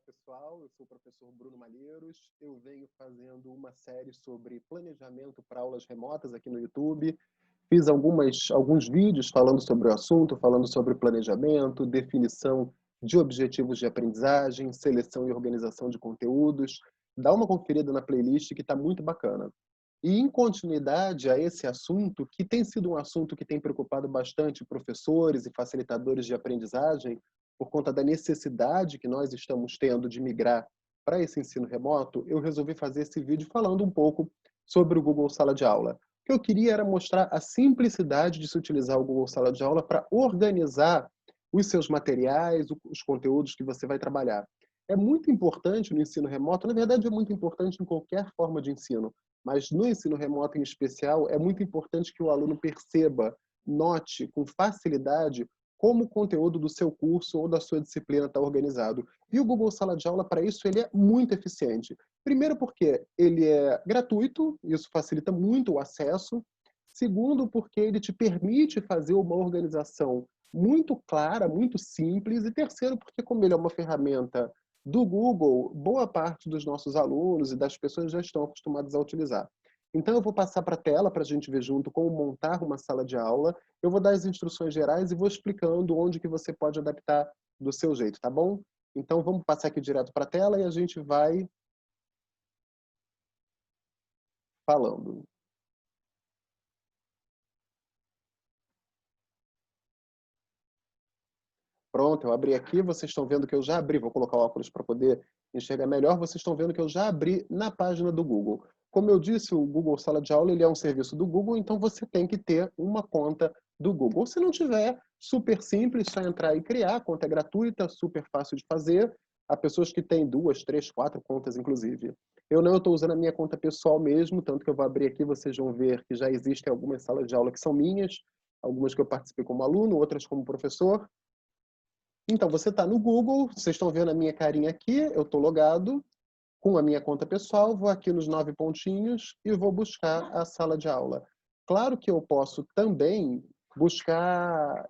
pessoal, eu sou o professor Bruno Malheiros, eu venho fazendo uma série sobre planejamento para aulas remotas aqui no YouTube. Fiz alguns vídeos falando sobre o assunto, falando sobre planejamento, definição de objetivos de aprendizagem, seleção e organização de conteúdos. Dá uma conferida na playlist que está muito bacana. E em continuidade a esse assunto, que tem sido um assunto que tem preocupado bastante professores e facilitadores de aprendizagem, por conta da necessidade que nós estamos tendo de migrar para esse ensino remoto, eu resolvi fazer esse vídeo falando um pouco sobre o Google Sala de Aula. O que eu queria era mostrar a simplicidade de se utilizar o Google Sala de Aula para organizar os seus materiais, os conteúdos que você vai trabalhar. É muito importante no ensino remoto, na verdade é muito importante em qualquer forma de ensino, mas no ensino remoto em especial, é muito importante que o aluno perceba, note com facilidade como o conteúdo do seu curso ou da sua disciplina está organizado. E o Google Sala de Aula, para isso, ele é muito eficiente. Primeiro porque ele é gratuito, isso facilita muito o acesso. Segundo, porque ele te permite fazer uma organização muito clara, muito simples. E terceiro, porque como ele é uma ferramenta do Google, boa parte dos nossos alunos e das pessoas já estão acostumados a utilizar. Então eu vou passar para a tela para a gente ver junto como montar uma sala de aula. Eu vou dar as instruções gerais e vou explicando onde que você pode adaptar do seu jeito, tá bom? Então vamos passar aqui direto para a tela e a gente vai falando. Pronto, eu abri aqui, vocês estão vendo que eu já abri, vou colocar o óculos para poder enxergar melhor, vocês estão vendo que eu já abri na página do Google. Como eu disse, o Google Sala de Aula ele é um serviço do Google, então você tem que ter uma conta do Google. Se não tiver, super simples, só entrar e criar, a conta é gratuita, super fácil de fazer. Há pessoas que têm 2, 3, 4 contas, inclusive. Eu não, eu estou usando a minha conta pessoal mesmo, tanto que eu vou abrir aqui, vocês vão ver que já existem algumas salas de aula que são minhas, algumas que eu participei como aluno, outras como professor. Então, você está no Google, vocês estão vendo a minha carinha aqui, eu estou logado com a minha conta pessoal, vou aqui nos 9 pontinhos e vou buscar a sala de aula. Claro que eu posso também buscar,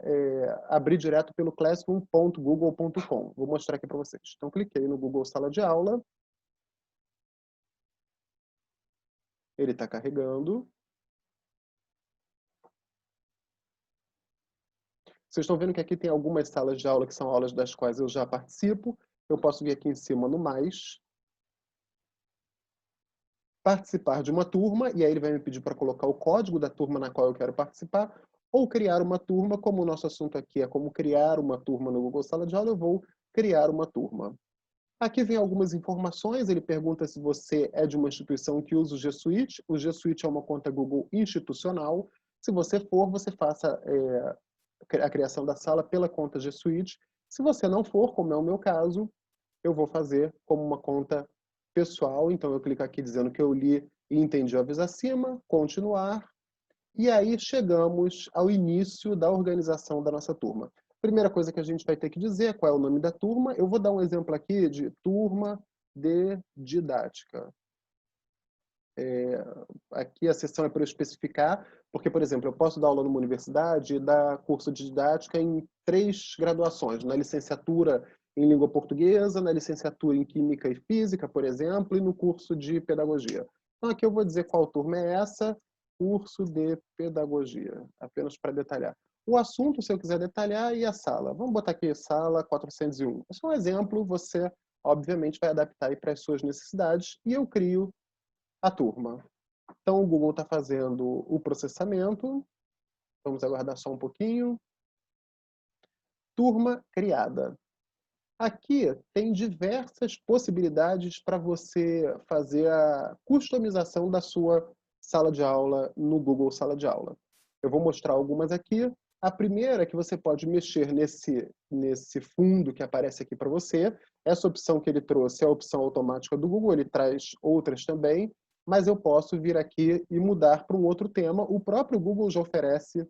abrir direto pelo classroom.google.com. Vou mostrar aqui para vocês. Então, cliquei no Google Sala de Aula. Ele está carregando. Vocês estão vendo que aqui tem algumas salas de aula que são aulas das quais eu já participo. Eu posso vir aqui em cima no mais, participar de uma turma, e aí ele vai me pedir para colocar o código da turma na qual eu quero participar, ou criar uma turma, como o nosso assunto aqui é como criar uma turma no Google Sala de Aula, eu vou criar uma turma. Aqui vem algumas informações, ele pergunta se você é de uma instituição que usa o G Suite. O G Suite é uma conta Google institucional. Se você for, você faça a criação da sala pela conta G Suite. Se você não for, como é o meu caso, eu vou fazer como uma conta pessoal. Então eu clico aqui dizendo que eu li e entendi o aviso acima, continuar, e aí chegamos ao início da organização da nossa turma. Primeira coisa que a gente vai ter que dizer é qual é o nome da turma. Eu vou dar um exemplo aqui de turma de didática. Aqui a seção é para eu especificar, porque, por exemplo, eu posso dar aula numa universidade e dar curso de didática em 3 graduações, na licenciatura em língua portuguesa, na licenciatura em química e física, por exemplo, e no curso de pedagogia. Então aqui eu vou dizer qual turma é essa, curso de pedagogia, apenas para detalhar. O assunto, se eu quiser detalhar, e a sala. Vamos botar aqui sala 401. Esse é um exemplo, você obviamente vai adaptar aí para as suas necessidades, e eu crio a turma. Então o Google está fazendo o processamento. Vamos aguardar só um pouquinho. Turma criada. Aqui tem diversas possibilidades para você fazer a customização da sua sala de aula no Google Sala de Aula. Eu vou mostrar algumas aqui. A primeira é que você pode mexer nesse fundo que aparece aqui para você. Essa opção que ele trouxe é a opção automática do Google, ele traz outras também, mas eu posso vir aqui e mudar para um outro tema. O próprio Google já oferece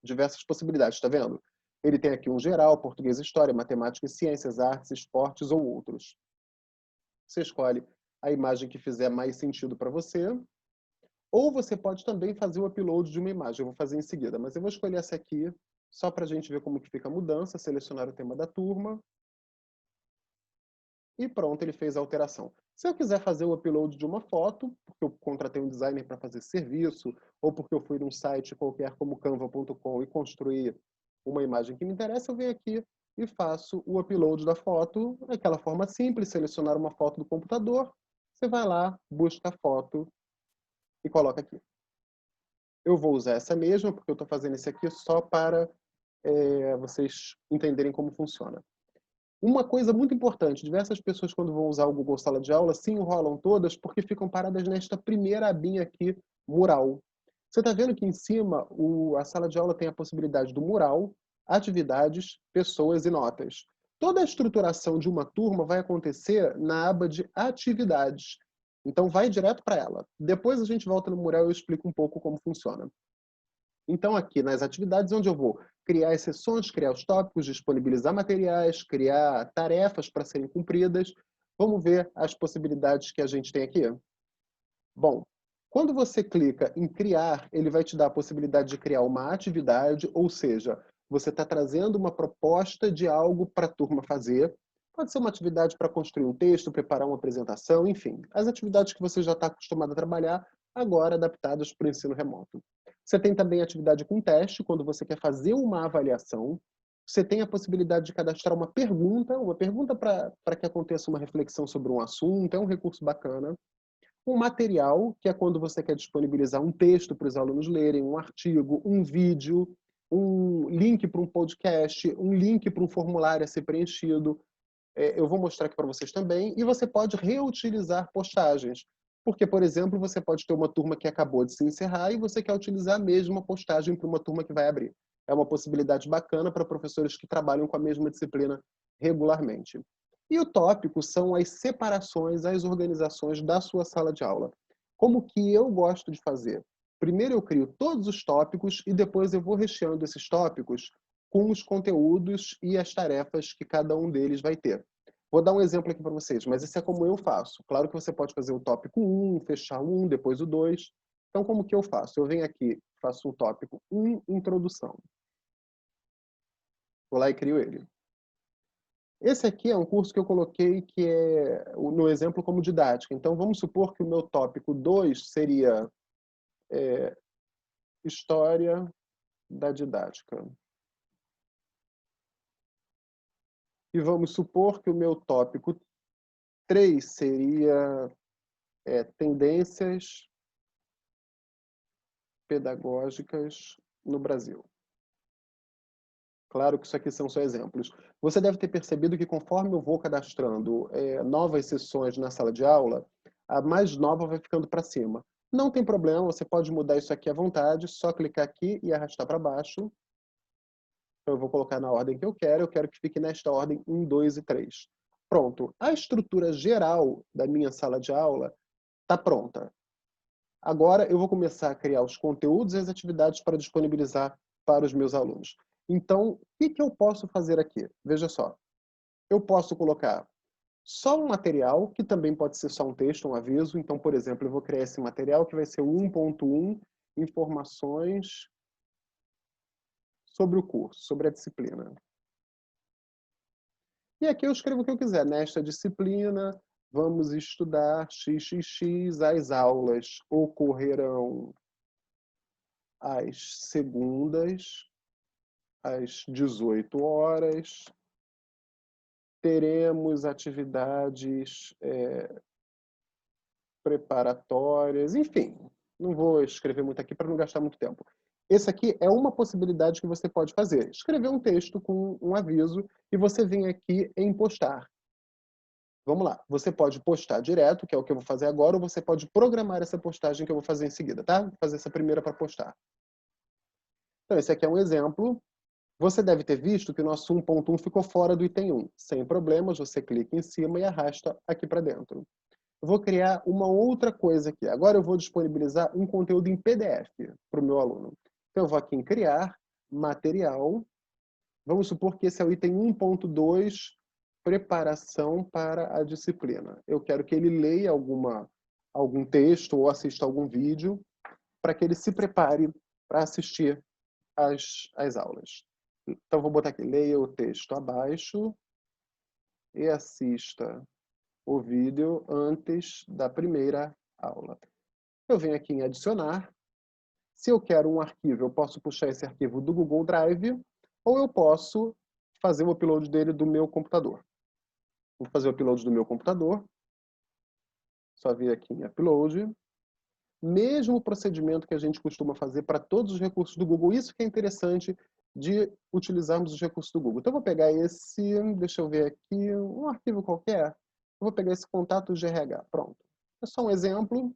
diversas possibilidades, está vendo? Ele tem aqui um geral, português, história, matemática e ciências, artes, esportes ou outros. Você escolhe a imagem que fizer mais sentido para você. Ou você pode também fazer o upload de uma imagem. Eu vou fazer em seguida, mas eu vou escolher essa aqui, só para a gente ver como que fica a mudança, selecionar o tema da turma. e pronto, ele fez a alteração. Se eu quiser fazer o upload de uma foto, porque eu contratei um designer para fazer esse serviço, ou porque eu fui num site qualquer como canva.com e construí uma imagem que me interessa, eu venho aqui e faço o upload da foto daquela forma simples, selecionar uma foto do computador, você vai lá, busca a foto e coloca aqui. Eu vou usar essa mesma, porque eu estou fazendo esse aqui só para vocês entenderem como funciona. Uma coisa muito importante, diversas pessoas quando vão usar o Google Sala de Aula se enrolam todas porque ficam paradas nesta primeira abinha aqui, mural. Você está vendo que em cima a sala de aula tem a possibilidade do mural, atividades, pessoas e notas. Toda a estruturação de uma turma vai acontecer na aba de atividades. Então vai direto para ela. Depois a gente volta no mural e eu explico um pouco como funciona. Então, aqui nas atividades, onde eu vou criar as sessões, criar os tópicos, disponibilizar materiais, criar tarefas para serem cumpridas. Vamos ver as possibilidades que a gente tem aqui? Bom, quando você clica em criar, ele vai te dar a possibilidade de criar uma atividade, ou seja, você está trazendo uma proposta de algo para a turma fazer. Pode ser uma atividade para construir um texto, preparar uma apresentação, enfim. As atividades que você já está acostumado a trabalhar, agora adaptadas para o ensino remoto. Você tem também atividade com teste, quando você quer fazer uma avaliação. Você tem a possibilidade de cadastrar uma pergunta para que aconteça uma reflexão sobre um assunto, é um recurso bacana. Um material, que é quando você quer disponibilizar um texto para os alunos lerem, um artigo, um vídeo, um link para um podcast, um link para um formulário a ser preenchido. Eu vou mostrar aqui para vocês também. E você pode reutilizar postagens. Porque, por exemplo, você pode ter uma turma que acabou de se encerrar e você quer utilizar a mesma postagem para uma turma que vai abrir. É uma possibilidade bacana para professores que trabalham com a mesma disciplina regularmente. E o tópico são as separações, as organizações da sua sala de aula. Como que eu gosto de fazer? Primeiro eu crio todos os tópicos e depois eu vou recheando esses tópicos com os conteúdos e as tarefas que cada um deles vai ter. Vou dar um exemplo aqui para vocês, mas esse é como eu faço. Claro que você pode fazer o tópico 1, fechar o 1, depois o 2. Então, como que eu faço? Eu venho aqui, faço um tópico 1, introdução. Vou lá e crio ele. Esse aqui é um curso que eu coloquei que é no exemplo como didática. Então, vamos supor que o meu tópico 2 seria História da Didática. E vamos supor que o meu tópico 3 seria Tendências Pedagógicas no Brasil. Claro que isso aqui são só exemplos. Você deve ter percebido que conforme eu vou cadastrando novas sessões na sala de aula, a mais nova vai ficando para cima. Não tem problema, você pode mudar isso aqui à vontade, só clicar aqui e arrastar para baixo. Então, eu vou colocar na ordem que eu quero que fique nesta ordem 1, 2 e 3. Pronto. A estrutura geral da minha sala de aula está pronta. Agora eu vou começar a criar os conteúdos e as atividades para disponibilizar para os meus alunos. Então, o que eu posso fazer aqui? Veja só. Eu posso colocar só um material, que também pode ser só um texto, um aviso. Então, por exemplo, eu vou criar esse material que vai ser o 1.1, informações sobre o curso, sobre a disciplina. E aqui eu escrevo o que eu quiser. Nesta disciplina, vamos estudar XXX, as aulas ocorrerão às segundas, às 18 horas. Teremos atividades preparatórias, enfim. Não vou escrever muito aqui para não gastar muito tempo. Esse aqui é uma possibilidade que você pode fazer. Escrever um texto com um aviso e você vem aqui em postar. Vamos lá. Você pode postar direto, que é o que eu vou fazer agora, ou você pode programar essa postagem que eu vou fazer em seguida, tá? Vou fazer essa primeira para postar. Então, esse aqui é um exemplo. Você deve ter visto que o nosso 1.1 ficou fora do item 1. Sem problemas, você clica em cima e arrasta aqui para dentro. Eu vou criar uma outra coisa aqui. Agora eu vou disponibilizar um conteúdo em PDF para o meu aluno. Então, eu vou aqui em Criar, Material. Vamos supor que esse é o item 1.2, Preparação para a disciplina. Eu quero que ele leia algum texto ou assista algum vídeo para que ele se prepare para assistir às aulas. Então, vou botar aqui, leia o texto abaixo e assista o vídeo antes da primeira aula. Eu venho aqui em adicionar. Se eu quero um arquivo, eu posso puxar esse arquivo do Google Drive, ou eu posso fazer o upload dele do meu computador. Vou fazer o upload do meu computador. Só vir aqui em Upload. Mesmo procedimento que a gente costuma fazer para todos os recursos do Google. Isso que é interessante de utilizarmos os recursos do Google. Então, eu vou pegar esse, deixa eu ver aqui, um arquivo qualquer. Eu vou pegar esse contato GRH. Pronto. É só um exemplo.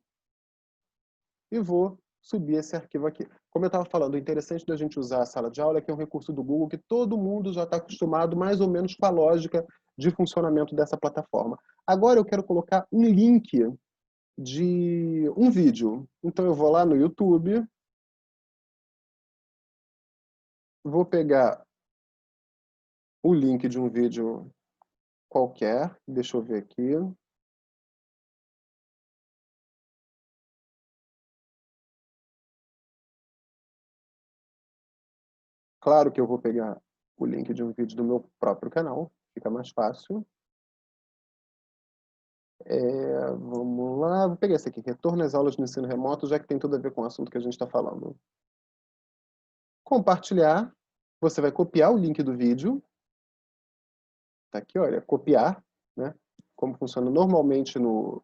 E vou subir esse arquivo aqui. Como eu estava falando, o interessante da gente usar a sala de aula é que é um recurso do Google que todo mundo já está acostumado mais ou menos com a lógica de funcionamento dessa plataforma. Agora eu quero colocar um link de um vídeo. Então eu vou lá no YouTube, vou pegar o link de um vídeo qualquer, deixa eu ver aqui. Claro que eu vou pegar o link de um vídeo do meu próprio canal, fica mais fácil. Vamos lá, vou pegar esse aqui, retorno às aulas de ensino remoto, já que tem tudo a ver com o assunto que a gente está falando. Compartilhar, você vai copiar o link do vídeo. Tá aqui, olha, copiar, né? Como funciona normalmente no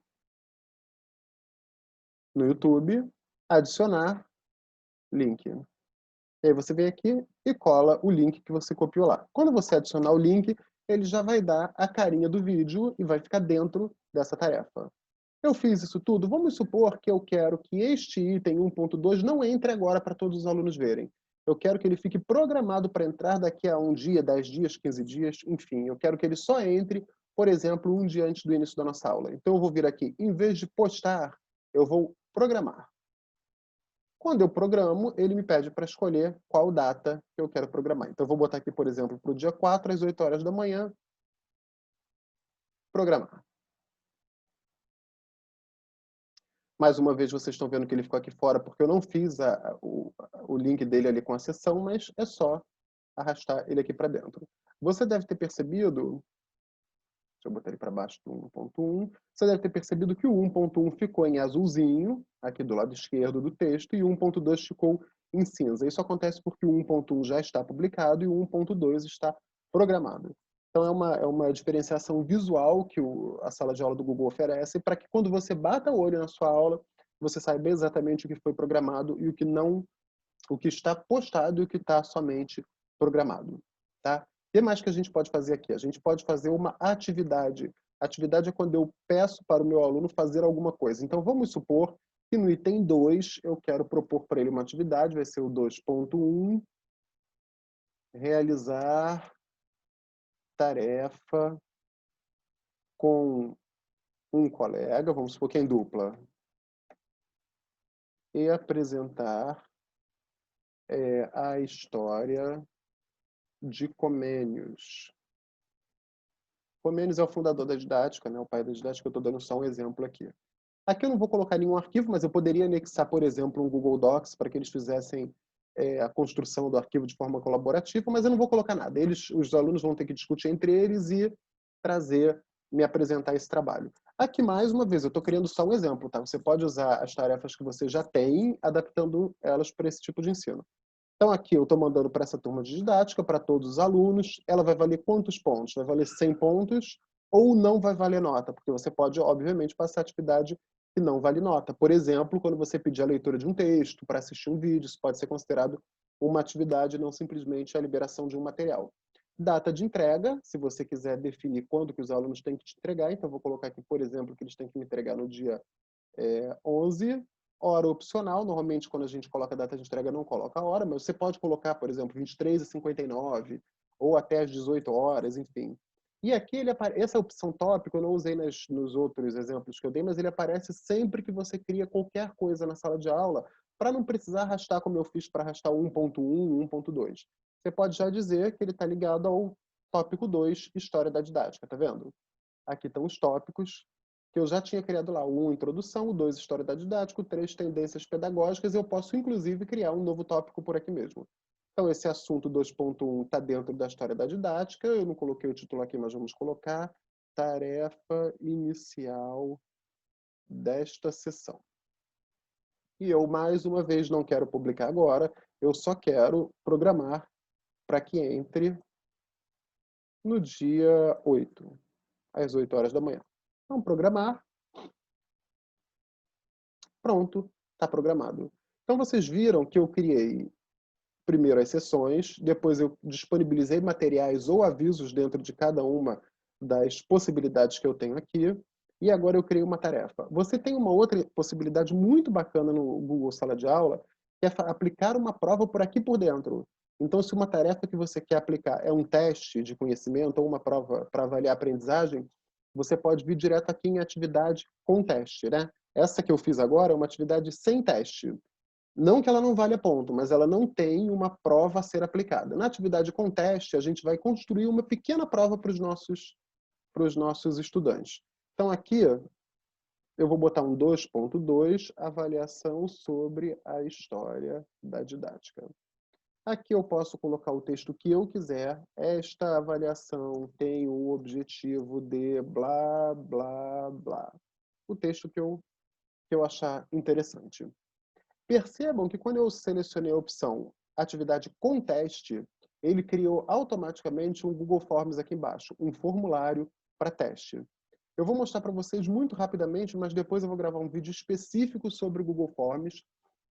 YouTube. Adicionar link. E aí você vem aqui e cola o link que você copiou lá. Quando você adicionar o link, ele já vai dar a carinha do vídeo e vai ficar dentro dessa tarefa. Eu fiz isso tudo, vamos supor que eu quero que este item 1.2 não entre agora para todos os alunos verem. Eu quero que ele fique programado para entrar daqui a um dia, 10 dias, 15 dias, enfim. Eu quero que ele só entre, por exemplo, um dia antes do início da nossa aula. Então eu vou vir aqui, em vez de postar, eu vou programar. Quando eu programo, ele me pede para escolher qual data que eu quero programar. Então eu vou botar aqui, por exemplo, para o dia 4, às 8 horas da manhã, programar. Mais uma vez, vocês estão vendo que ele ficou aqui fora, porque eu não fiz o link dele ali com a sessão, mas é só arrastar ele aqui para dentro. Você deve ter percebido, deixa eu botar ele para baixo do 1.1, você deve ter percebido que o 1.1 ficou em azulzinho, aqui do lado esquerdo do texto, e o 1.2 ficou em cinza. Isso acontece porque o 1.1 já está publicado e o 1.2 está programado. Então é uma diferenciação visual que a sala de aula do Google oferece para que quando você bata o olho na sua aula, você saiba exatamente o que foi programado e o que não, o que está postado e o que está somente programado. Tá? O que mais que a gente pode fazer aqui? A gente pode fazer uma atividade. Atividade é quando eu peço para o meu aluno fazer alguma coisa. Então vamos supor que no item 2 eu quero propor para ele uma atividade, vai ser o 2.1, realizar tarefa com um colega, vamos supor que é em dupla, e apresentar a história de Comênios. Comênios é o fundador da didática, né, o pai da didática, eu estou dando só um exemplo aqui. Aqui eu não vou colocar nenhum arquivo, mas eu poderia anexar, por exemplo, um Google Docs para que eles fizessem a construção do arquivo de forma colaborativa, mas eu não vou colocar nada. Os alunos vão ter que discutir entre eles e me apresentar esse trabalho. Aqui, mais uma vez, eu estou criando só um exemplo, tá? Você pode usar as tarefas que você já tem, adaptando elas para esse tipo de ensino. Então, aqui eu estou mandando para essa turma de didática, para todos os alunos. Ela vai valer quantos pontos? Vai valer 100 pontos ou não vai valer nota? Porque você pode, obviamente, passar atividade que não vale nota. Por exemplo, quando você pedir a leitura de um texto, para assistir um vídeo, isso pode ser considerado uma atividade, não simplesmente a liberação de um material. Data de entrega, se você quiser definir quando que os alunos têm que te entregar. Então, eu vou colocar aqui, por exemplo, que eles têm que me entregar no dia 11. Hora opcional, normalmente quando a gente coloca a data de entrega não coloca a hora, mas você pode colocar, por exemplo, 23h59 ou até às 18 horas, enfim. E aqui essa opção tópico eu não usei nos outros exemplos que eu dei, mas ele aparece sempre que você cria qualquer coisa na sala de aula, para não precisar arrastar como eu fiz para arrastar o 1.1 e 1.2. Você pode já dizer que ele está ligado ao tópico 2, História da Didática, tá vendo? Aqui estão os tópicos que eu já tinha criado lá. O 1, Introdução, o 2, História da Didática, o 3, Tendências Pedagógicas. Eu posso, inclusive, criar um novo tópico por aqui mesmo. Então, esse assunto 2.1 está dentro da História da Didática. Eu não coloquei o título aqui, mas vamos colocar. tarefa inicial desta sessão. E eu, mais uma vez, não quero publicar agora, eu só quero programar para que entre no dia 8, às 8 horas da manhã. Então, programar. Pronto, está programado. Então, vocês viram que eu criei primeiro as sessões, depois eu disponibilizei materiais ou avisos dentro de cada uma das possibilidades que eu tenho aqui, e agora eu criei uma tarefa. Você tem uma outra possibilidade muito bacana no Google Sala de Aula, que é aplicar uma prova por aqui por dentro. Então, se uma tarefa que você quer aplicar é um teste de conhecimento ou uma prova para avaliar a aprendizagem, você pode vir direto aqui em atividade com teste, né? Essa que eu fiz agora é uma atividade sem teste. Não que ela não valha ponto, mas ela não tem uma prova a ser aplicada. Na atividade com teste, a gente vai construir uma pequena prova para os nossos estudantes. Então, aqui, eu vou botar um 2.2, avaliação sobre a história da didática. Aqui eu posso colocar o texto que eu quiser. Esta avaliação tem o objetivo de blá, blá, blá. O texto que eu achar interessante. Percebam que quando eu selecionei a opção atividade com teste, ele criou automaticamente um Google Forms aqui embaixo, um formulário para teste. Eu vou mostrar para vocês muito rapidamente, mas depois eu vou gravar um vídeo específico sobre o Google Forms,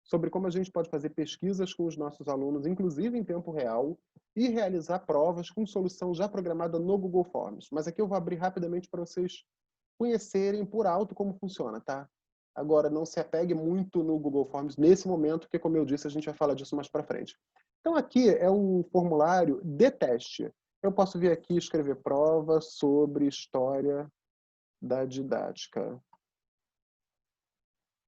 sobre como a gente pode fazer pesquisas com os nossos alunos, inclusive em tempo real, e realizar provas com solução já programada no Google Forms. Mas aqui eu vou abrir rapidamente para vocês conhecerem por alto como funciona, tá? Agora, não se apegue muito no Google Forms nesse momento, porque, como eu disse, a gente vai falar disso mais para frente. Então, aqui é um formulário de teste. Eu posso vir aqui e escrever prova sobre história da didática.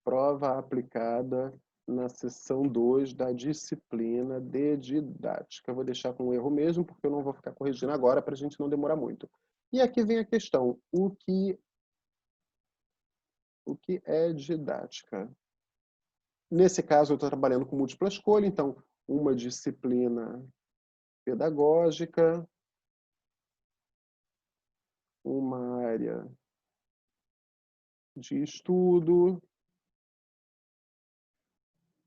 Prova aplicada na seção 2 da disciplina de didática. Eu vou deixar com erro mesmo, porque eu não vou ficar corrigindo agora para a gente não demorar muito. E aqui vem a questão, o que é didática? Nesse caso, eu estou trabalhando com múltipla escolha, então, uma disciplina pedagógica, uma área de estudo,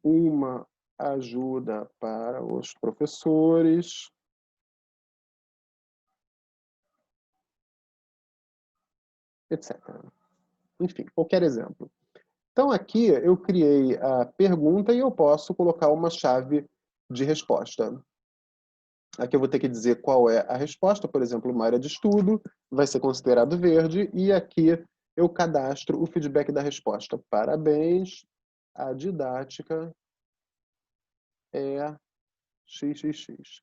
uma ajuda para os professores, etc. Enfim, qualquer exemplo. Então, aqui eu criei a pergunta e eu posso colocar uma chave de resposta. Aqui eu vou ter que dizer qual é a resposta, por exemplo, uma área de estudo, vai ser considerado verde, e aqui eu cadastro o feedback da resposta. Parabéns, a didática é XXX.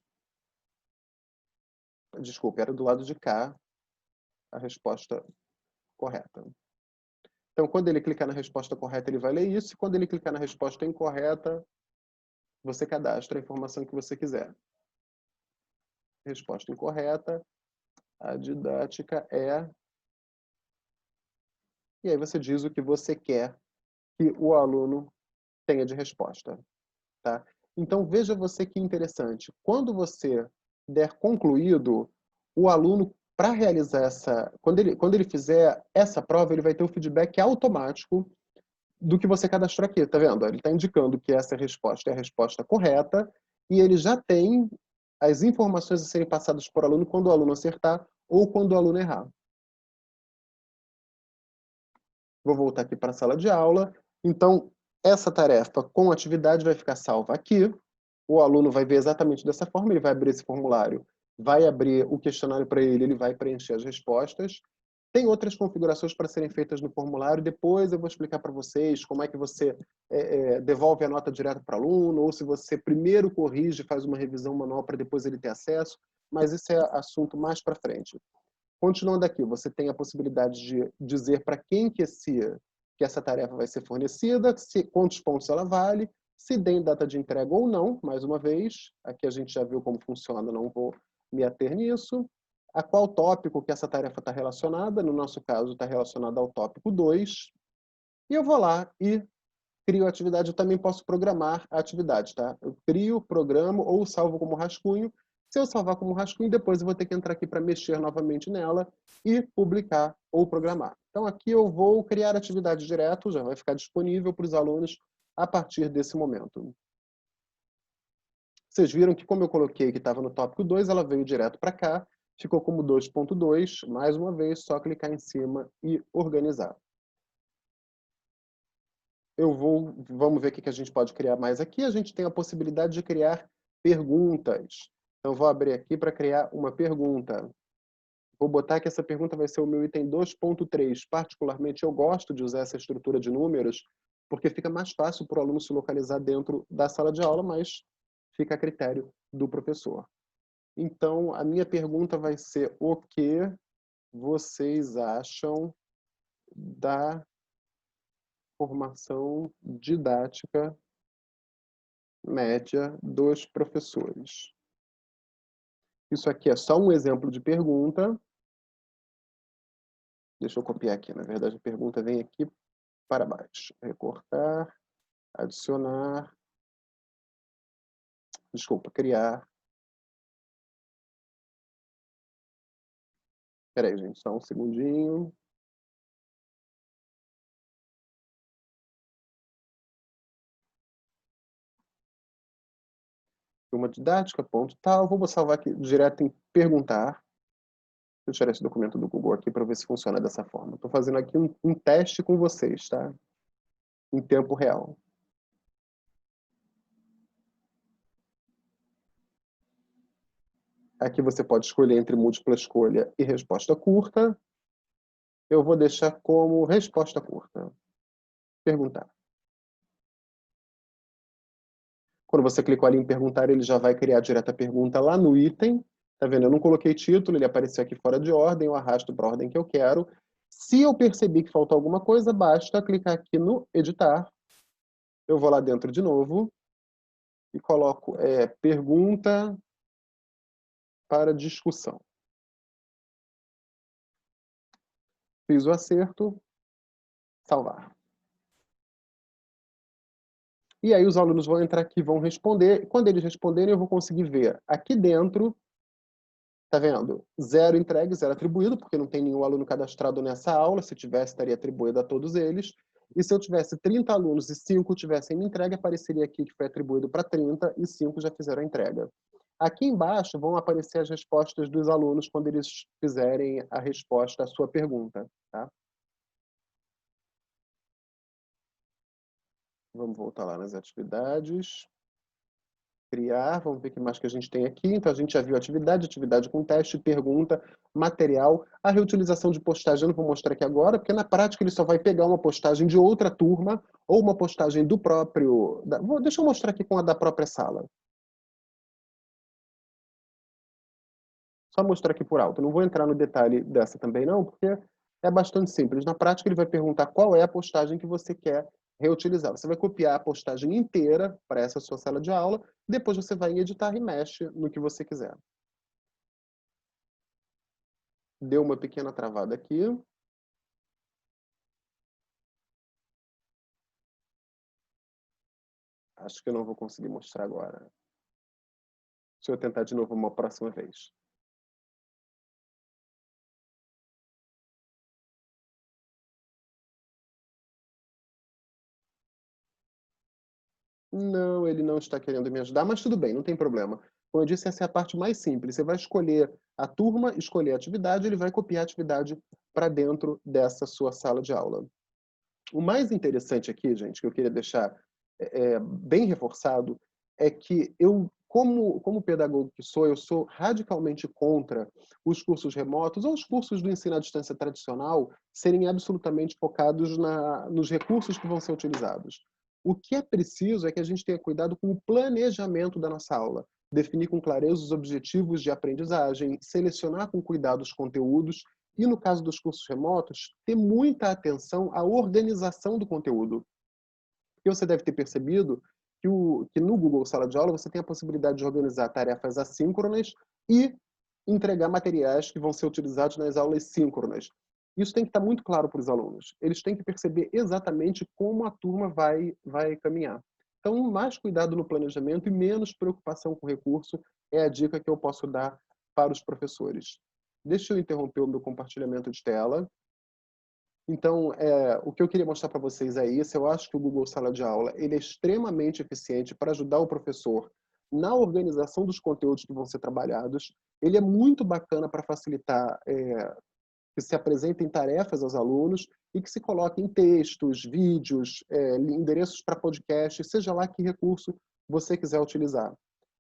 Desculpe, era do lado de cá a resposta correta. Então, quando ele clicar na resposta correta, ele vai ler isso, e quando ele clicar na resposta incorreta, você cadastra a informação que você quiser. Resposta incorreta, a didática é... E aí você diz o que você quer que o aluno tenha de resposta. Tá? Então, veja você que interessante. Quando você der concluído, o aluno, para realizar essa... Quando ele fizer essa prova, ele vai ter um feedback automático do que você cadastrou aqui, tá vendo? Ele está indicando que essa resposta é a resposta correta e ele já tem as informações a serem passadas por aluno quando o aluno acertar ou quando o aluno errar. Vou voltar aqui para a sala de aula. Então, essa tarefa com atividade vai ficar salva aqui. O aluno vai ver exatamente dessa forma, ele vai abrir esse formulário, vai abrir o questionário para ele, ele vai preencher as respostas. Tem outras configurações para serem feitas no formulário, depois eu vou explicar para vocês como é que você devolve a nota direto para o aluno, ou se você primeiro corrige, faz uma revisão manual para depois ele ter acesso, mas esse é assunto mais para frente. Continuando aqui, você tem a possibilidade de dizer para quem que essa tarefa vai ser fornecida, quantos pontos ela vale, se tem data de entrega ou não, mais uma vez. Aqui a gente já viu como funciona, não vou me ater nisso. A qual tópico que essa tarefa está relacionada, no nosso caso está relacionada ao tópico 2. E eu vou lá e crio a atividade, eu também posso programar a atividade, tá? Eu crio, programo ou salvo como rascunho, Se eu salvar como rascunho, depois eu vou ter que entrar aqui para mexer novamente nela e publicar ou programar. Então aqui eu vou criar atividade direto, já vai ficar disponível para os alunos a partir desse momento. Vocês viram que como eu coloquei que estava no tópico 2, ela veio direto para cá, ficou como 2.2, mais uma vez, só clicar em cima e organizar. Vamos ver o que a gente pode criar mais aqui. A gente tem a possibilidade de criar perguntas. Então, vou abrir aqui para criar uma pergunta. Vou botar que essa pergunta vai ser o meu item 2.3. Particularmente, eu gosto de usar essa estrutura de números, porque fica mais fácil para o aluno se localizar dentro da sala de aula, mas fica a critério do professor. Então, a minha pergunta vai ser: o que vocês acham da formação didática média dos professores? Isso aqui é só um exemplo de pergunta. Deixa eu copiar aqui. Na verdade, a pergunta vem aqui para baixo. Recortar, adicionar. Desculpa, criar. Espera aí, gente, só um segundinho. Uma didática, ponto tal. Vou salvar aqui direto em perguntar. Deixa eu tirar esse documento do Google aqui para ver se funciona dessa forma. Estou fazendo aqui um teste com vocês, tá? Em tempo real. Aqui você pode escolher entre múltipla escolha e resposta curta. Eu vou deixar como resposta curta. Perguntar. Quando você clicou ali em perguntar, ele já vai criar direto a pergunta lá no item. Tá vendo? Eu não coloquei título, ele apareceu aqui fora de ordem, eu arrasto para a ordem que eu quero. Se eu perceber que faltou alguma coisa, basta clicar aqui no editar. Eu vou lá dentro de novo e coloco pergunta para discussão. Fiz o acerto, salvar. E aí os alunos vão entrar aqui e vão responder. Quando eles responderem, eu vou conseguir ver aqui dentro, tá vendo? 0 entregue, 0 atribuído, porque não tem nenhum aluno cadastrado nessa aula. Se tivesse, estaria atribuído a todos eles. E se eu tivesse 30 alunos e 5 tivessem me entregue, apareceria aqui que foi atribuído para 30 e 5 já fizeram a entrega. Aqui embaixo vão aparecer as respostas dos alunos quando eles fizerem a resposta à sua pergunta, tá? Vamos voltar lá nas atividades. Criar, vamos ver o que mais que a gente tem aqui. Então, a gente já viu atividade com teste, pergunta, material. A reutilização de postagem eu não vou mostrar aqui agora, porque na prática ele só vai pegar uma postagem de outra turma ou uma postagem do próprio... Deixa eu mostrar aqui com a da própria sala. Só mostrar aqui por alto. Não vou entrar no detalhe dessa também não, porque é bastante simples. Na prática ele vai perguntar qual é a postagem que você quer reutilizar. Você vai copiar a postagem inteira para essa sua sala de aula, depois você vai em editar e mexe no que você quiser. Deu uma pequena travada aqui. Acho que eu não vou conseguir mostrar agora. Deixa eu tentar de novo uma próxima vez. Não, ele não está querendo me ajudar, mas tudo bem, não tem problema. Como eu disse, essa é a parte mais simples. Você vai escolher a turma, escolher a atividade, ele vai copiar a atividade para dentro dessa sua sala de aula. O mais interessante aqui, gente, que eu queria deixar bem reforçado, é que eu, como pedagogo que sou, eu sou radicalmente contra os cursos remotos ou os cursos do ensino à distância tradicional serem absolutamente focados nos recursos que vão ser utilizados. O que é preciso é que a gente tenha cuidado com o planejamento da nossa aula, definir com clareza os objetivos de aprendizagem, selecionar com cuidado os conteúdos e, no caso dos cursos remotos, ter muita atenção à organização do conteúdo. E você deve ter percebido que no Google Sala de Aula você tem a possibilidade de organizar tarefas assíncronas e entregar materiais que vão ser utilizados nas aulas síncronas. Isso tem que estar muito claro para os alunos. Eles têm que perceber exatamente como a turma vai caminhar. Então, mais cuidado no planejamento e menos preocupação com recurso é a dica que eu posso dar para os professores. Deixa eu interromper o meu compartilhamento de tela. Então, o que eu queria mostrar para vocês é isso. Eu acho que o Google Sala de Aula ele é extremamente eficiente para ajudar o professor na organização dos conteúdos que vão ser trabalhados. Ele é muito bacana para facilitar que se apresentem tarefas aos alunos e que se coloquem textos, vídeos, endereços para podcast, seja lá que recurso você quiser utilizar.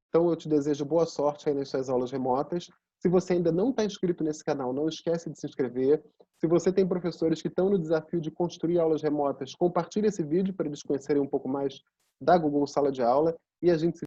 Então, eu te desejo boa sorte aí nas suas aulas remotas. Se você ainda não está inscrito nesse canal, não esquece de se inscrever. Se você tem professores que estão no desafio de construir aulas remotas, compartilhe esse vídeo para eles conhecerem um pouco mais da Google Sala de Aula e a gente se